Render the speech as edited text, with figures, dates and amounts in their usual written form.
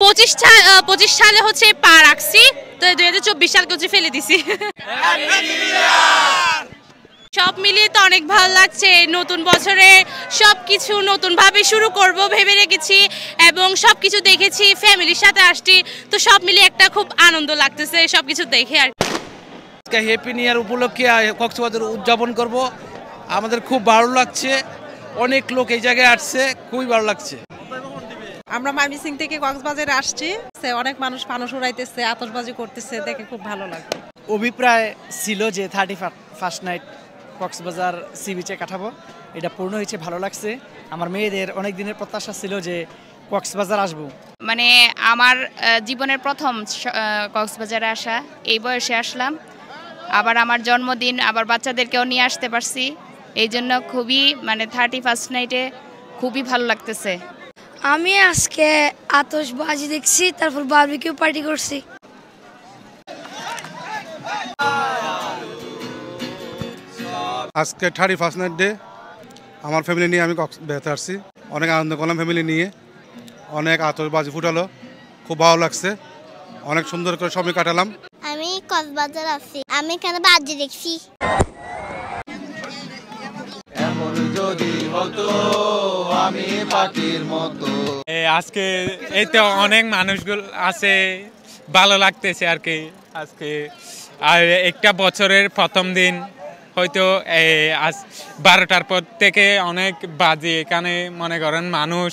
25 সালে হচ্ছে পা রাখছি, তো 2024 সালকে হচ্ছে ফেলে দিছি। সব মিলিয়ে তো অনেক ভালো লাগছে। নতুন বছরে সবকিছু নতুন ভাবে শুরু করব ভেবে রেখেছি এবং সবকিছু দেখেছি, ফ্যামিলির সাথে আসছি, তো সব মিলিয়ে একটা খুব আনন্দ লাগতেছে সবকিছু দেখে। আর আজকে হ্যাপি নিউ ইয়ার উপলক্ষে কক্সবাজার উদযাপন করব, আমাদের খুব ভালো লাগছে। অনেক লোক এই জায়গায় আসছে, খুবই ভালো লাগছে। আমরা ময়মনসিংহ থেকে কক্সবাজারে আসছি, অনেক মানুষ ফানুস উড়াইতেছে, আতশবাজি করতেছে, দেখে খুব ভালো লাগে। অভিপ্রায় ছিল যে 31st নাইট কক্সবাজার সি বিচে কাটাবো, এটা পূর্ণ হয়েছে, ভালো লাগছে। আমার মেয়েদের অনেক দিনের প্রত্যাশা ছিল যে কক্সবাজার আসবো। মানে আমার জীবনের প্রথম কক্সবাজারে আসা, এই বয়সে আসলাম, আবার আমার জন্মদিন, আবার বাচ্চাদেরকেও নিয়ে আসতে পারছি, এই জন্য খুবই মানে 31st নাইটে খুবই ভালো লাগতেছে। আমি আজকে আতশবাজি দেখছি, তারপর বারবিকিউ পার্টি করছি। আজকে 31st নাইট ডে, আমার ফ্যামিলি নিয়ে আমি কক্সবাজার আসছি, অনেক আনন্দ করলাম ফ্যামিলি নিয়ে, অনেক আতশবাজি ফুটালো, খুব ভালো লাগছে, অনেক সুন্দর করে সময় কাটালাম। আমি কক্সবাজার আসছি, আমি এখানে বাজি দেখছি। এমন যদি হতো আমি পাখির মতো। আজকে এই তো অনেক মানুষগুলো আছে, ভালো লাগতেছে আর কি আজকে। আর একটা বছরের প্রথম দিন, হয়তো আজ 12টার পর থেকে অনেক বাজে এখানে মনে করেন মানুষ।